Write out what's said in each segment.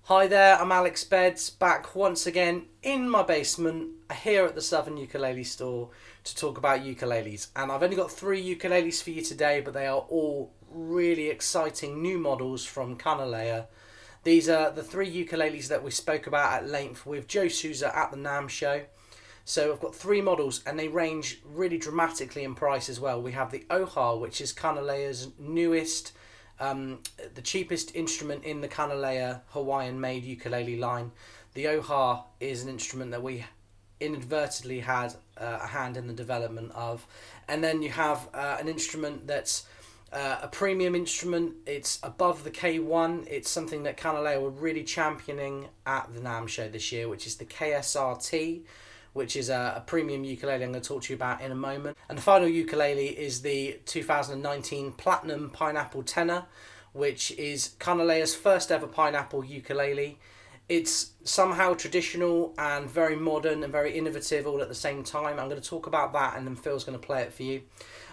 Hi there, I'm Alex Beds, back once again in my basement here at the Southern Ukulele Store to talk about ukuleles. And I've only got 3 ukuleles for you today, but they are all really exciting new models from Kanile'a. These are the 3 ukuleles that we spoke about at length with Joe Souza at the NAMM show. So I've got 3 models and they range really dramatically in price as well. We have the Oha, which is Kanile'a's newest, the cheapest instrument in the Kanile'a Hawaiian-made ukulele line. The oha is an instrument that we inadvertently had a hand in the development of. And then you have an instrument that's a premium instrument. It's above the K1. It's something that Kanile'a were really championing at the NAMM show this year, which is the KSR-T, which is a premium ukulele I'm going to talk to you about in a moment. And the final ukulele is the 2019 Platinum Pineapple Tenor, which is Kanile'a's first ever pineapple ukulele. It's somehow traditional and very modern and very innovative all at the same time. I'm going to talk about that and then Phil's going to play it for you.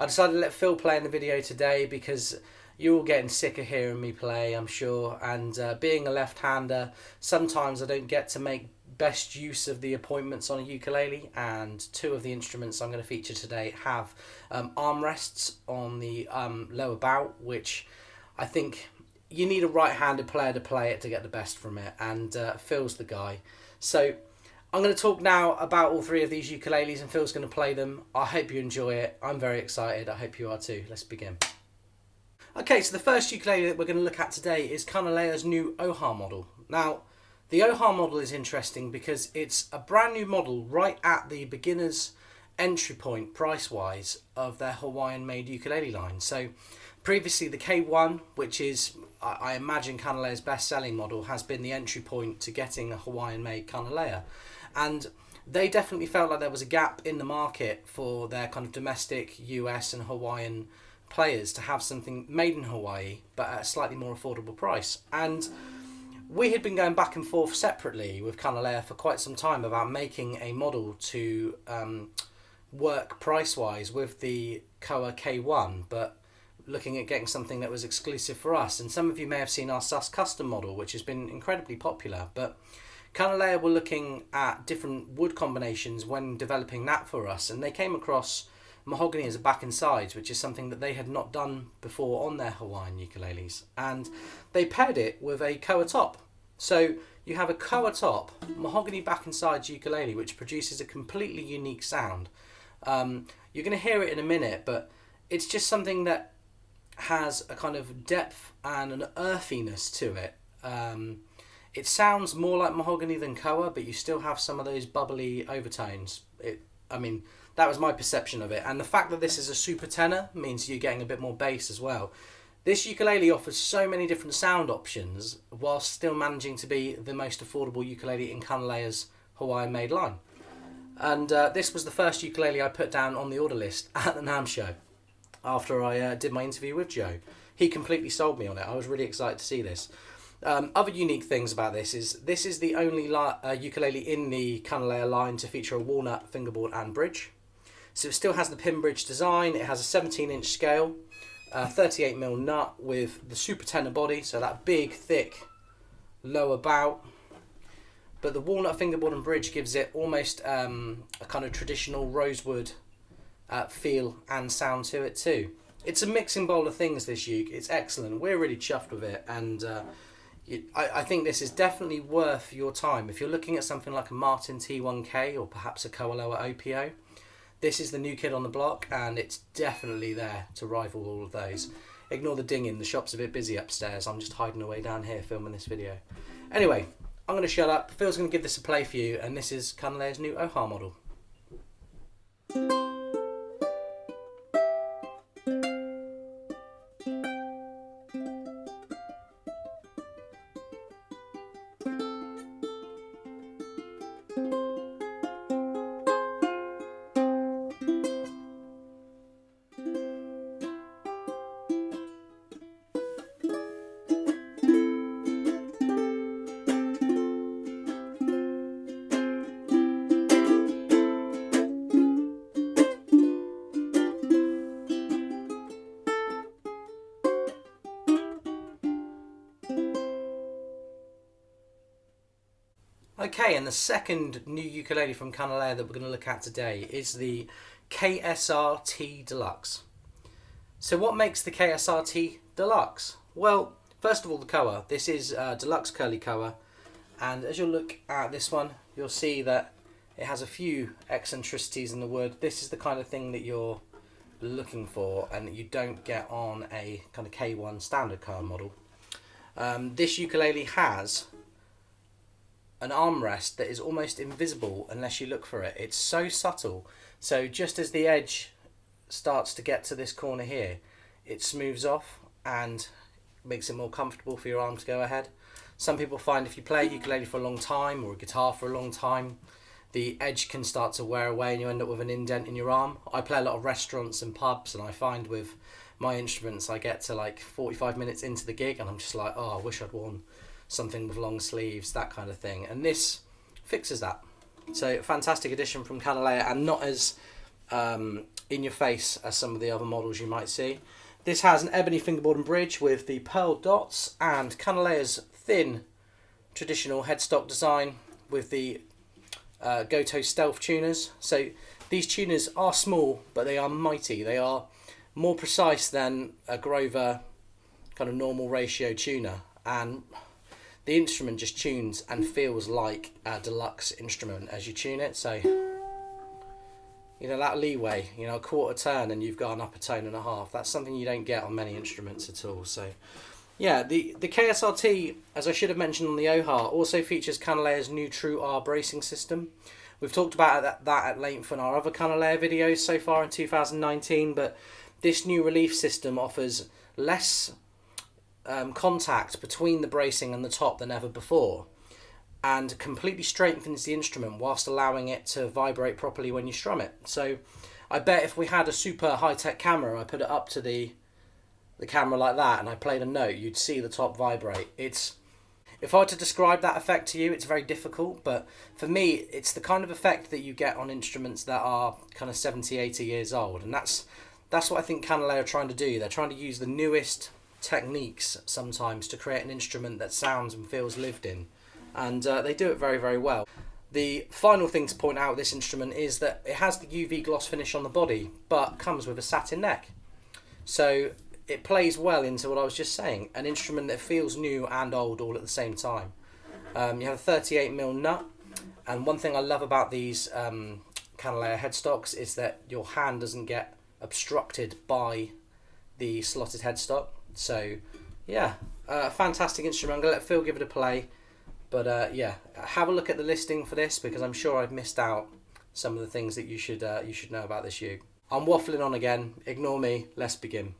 I decided to let Phil play in the video today because you're all getting sick of hearing me play, I'm sure. And being a left-hander, sometimes I don't get to make best use of the appointments on a ukulele, and 2 of the instruments I'm going to feature today have armrests on the lower bow, which I think you need a right-handed player to play it to get the best from it, and Phil's the guy. So I'm going to talk now about all 3 of these ukuleles and Phil's going to play them. I hope you enjoy it. I'm very excited. I hope you are too. Let's begin. Okay, so the first ukulele that we're going to look at today is Kanile'a's new oha model. Now, the oha model is interesting because it's a brand new model right at the beginner's entry point price-wise of their Hawaiian-made ukulele line. So previously the K1, which is, I imagine, Kanile'a's best-selling model, has been the entry point to getting a Hawaiian-made Kanile'a. And they definitely felt like there was a gap in the market for their kind of domestic US and Hawaiian players to have something made in Hawaii but at a slightly more affordable price. And we had been going back and forth separately with Kanile'a for quite some time about making a model to work price-wise with the Koa K1, but looking at getting something that was exclusive for us. And some of you may have seen our Sus Custom model, which has been incredibly popular, but Kanile'a were looking at different wood combinations when developing that for us, and they came across mahogany as a back and sides, which is something that they had not done before on their Hawaiian ukuleles, and they paired it with a koa top. So you have a koa top mahogany back and sides ukulele, which produces a completely unique sound. You're going to hear it in a minute, but it's just something that has a kind of depth and an earthiness to it. It sounds more like mahogany than koa, but you still have some of those bubbly overtones. That was my perception of it. And the fact that this is a super tenor means you're getting a bit more bass as well. This ukulele offers so many different sound options while still managing to be the most affordable ukulele in Kanile'a's Hawaiian-made line. And this was the first ukulele I put down on the order list at the NAMM show after I did my interview with Joe. He completely sold me on it. I was really excited to see this. Other unique things about this is the only ukulele in the Kanile'a line to feature a walnut fingerboard and bridge. So it still has the pin bridge design. It has a 17-inch scale, 38mm nut with the super tenor body, so that big, thick lower bow. But the walnut fingerboard and bridge gives it almost a kind of traditional rosewood feel and sound to it too. It's a mixing bowl of things, this uke. It's excellent. We're really chuffed with it, and I think this is definitely worth your time. If you're looking at something like a Martin T1K or perhaps a Koaloa OPO, this is the new kid on the block, and it's definitely there to rival all of those. Ignore the dinging, the shop's a bit busy upstairs. I'm just hiding away down here filming this video. Anyway, I'm going to shut up. Phil's going to give this a play for you, and this is Kanile'a's new oha model. Okay, and the second new ukulele from Kanile'a that we're going to look at today is the KSR-T Deluxe. So what makes the KSR-T Deluxe? Well, first of all, the koa. This is deluxe curly koa, and as you'll look at this one, you'll see that it has a few eccentricities in the wood. This is the kind of thing that you're looking for and that you don't get on a kind of K1 standard koa model. This ukulele has an armrest that is almost invisible unless you look for it. It's so subtle. So just as the edge starts to get to this corner here, it smooths off and makes it more comfortable for your arm to go ahead. Some people find if you play a ukulele for a long time or a guitar for a long time, the edge can start to wear away and you end up with an indent in your arm. I play a lot of restaurants and pubs, and I find with my instruments I get to like 45 minutes into the gig and I'm just like, oh, I wish I'd worn something with long sleeves, that kind of thing. And this fixes that. So fantastic addition from Kanile'a, and not as in your face as some of the other models you might see. This has an ebony fingerboard and bridge with the pearl dots, and Kanile'a's thin traditional headstock design with the Goto stealth tuners. So these tuners are small, but they are mighty. They are more precise than a Grover kind of normal ratio tuner, and the instrument just tunes and feels like a deluxe instrument as you tune it. So, you know, that leeway, you know, a quarter turn and you've got an upper tone and a half. That's something you don't get on many instruments at all. So, yeah, the KSRT, as I should have mentioned on the oha, also features Kanile'a's new True R bracing system. We've talked about that at length in our other Kanile'a videos so far in 2019, but this new relief system offers less contact between the bracing and the top than ever before, and completely strengthens the instrument whilst allowing it to vibrate properly when you strum it. So I bet if we had a super high-tech camera, I put it up to the camera like that and I played a note, you'd see the top vibrate. If I were to describe that effect to you, it's very difficult, but for me it's the kind of effect that you get on instruments that are kind of 70, 80 years old, and that's what I think Kanile'a are trying to do. They're trying to use the newest techniques sometimes to create an instrument that sounds and feels lived in, and they do it very, very well. The final thing to point out with this instrument is that it has the UV gloss finish on the body but comes with a satin neck, so it plays well into what I was just saying, an instrument that feels new and old all at the same time. You have a 38mm nut, and one thing I love about these Kanile'a headstocks is that your hand doesn't get obstructed by the slotted headstock. So yeah, fantastic instrument. I'm going to let Phil give it a play, but yeah, have a look at the listing for this because I'm sure I've missed out some of the things that you should know about this uke. I'm waffling on again, ignore me, let's begin.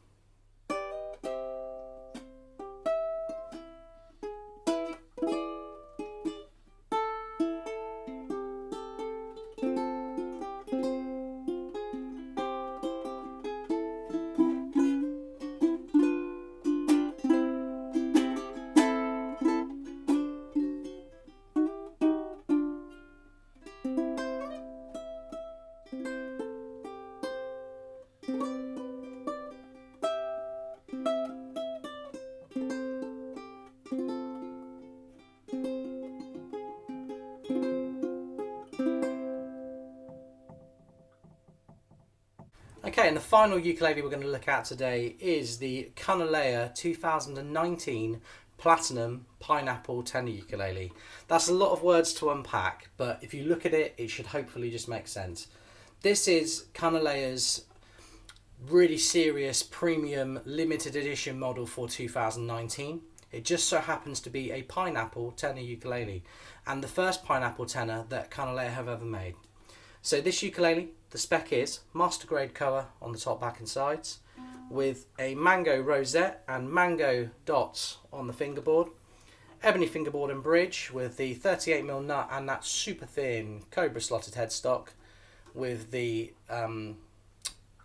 Okay, and the final ukulele we're going to look at today is the Kanile'a 2019 Platinum Pineapple Tenor Ukulele. That's a lot of words to unpack, but if you look at it, it should hopefully just make sense. This is Kanile'a's really serious premium limited edition model for 2019. It just so happens to be a pineapple tenor ukulele, and the first pineapple tenor that Kanile'a have ever made. So this ukulele, the spec is master grade koa on the top, back and sides, with a mango rosette and mango dots on the fingerboard, ebony fingerboard and bridge with the 38mm nut and that super thin cobra slotted headstock with the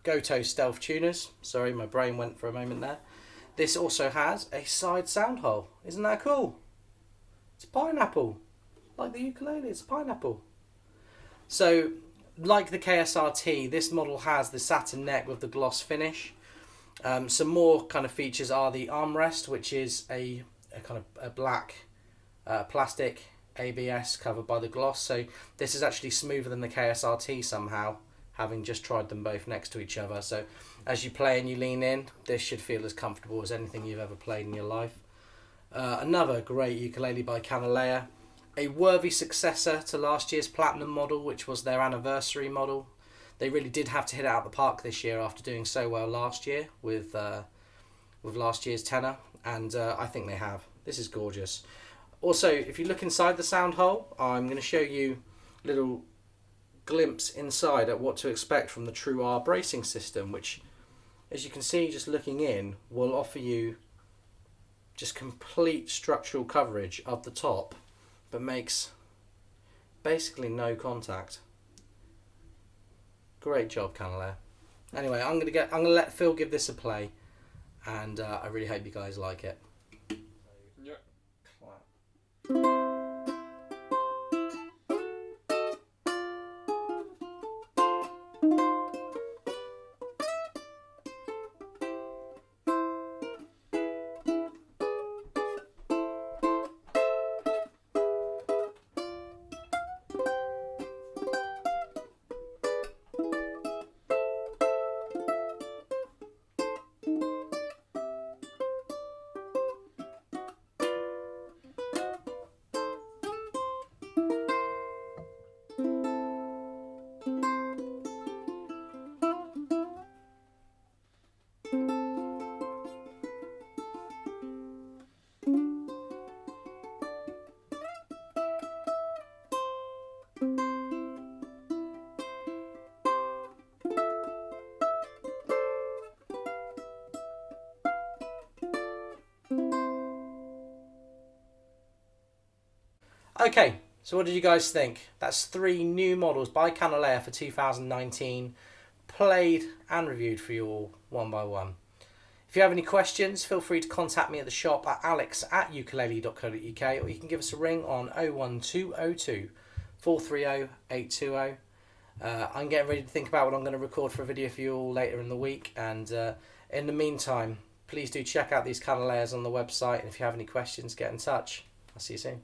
Goto stealth tuners. Sorry, my brain went for a moment there. This also has a side sound hole. Isn't that cool? It's a pineapple. Like the ukulele, it's a pineapple. So, like the KSRT, this model has the satin neck with the gloss finish. Some more kind of features are the armrest, which is a kind of a black plastic ABS covered by the gloss, so this is actually smoother than the KSRT somehow, having just tried them both next to each other. So as you play and you lean in, this should feel as comfortable as anything you've ever played in your life. Another great ukulele by Kanile'a, a worthy successor to last year's Platinum model, which was their anniversary model. They really did have to hit it out of the park this year after doing so well last year with last year's tenor, and I think they have. This is gorgeous. Also, if you look inside the sound hole, I'm going to show you a little glimpse inside at what to expect from the True R bracing system, which, as you can see just looking in, will offer you just complete structural coverage of the top, but makes basically no contact. Great job, Kanile'a. Anyway, I'm gonna let Phil give this a play, and I really hope you guys like it. Yeah. Okay, so what did you guys think? That's 3 new models by Kanile'a for 2019, played and reviewed for you all one by one. If you have any questions, feel free to contact me at the shop at alex@ukulele.co.uk, or you can give us a ring on 01202 430 820. I'm getting ready to think about what I'm going to record for a video for you all later in the week, and in the meantime, please do check out these Kanile'as on the website, and if you have any questions, get in touch. I'll see you soon.